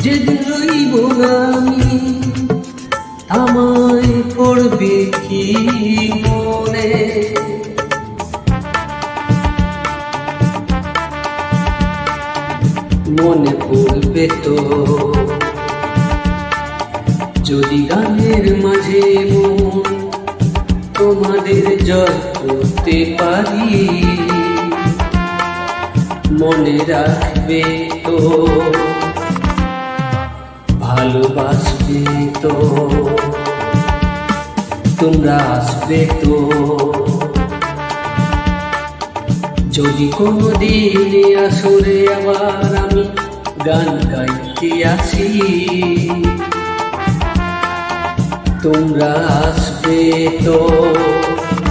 যেদিন রইব না আমি আমায় পড়বে কি মনে, মনে পড়বে তো যদি গানের মাঝে মন তোমাদের জয় করতে পারি। মনে রাখবে তো, ভালোবাসবে তো, তোমরা আসবে তো। যদি কোনোদিন আসরে আবার আমি গান গাইতে আসি, তোমরা আসবে তো।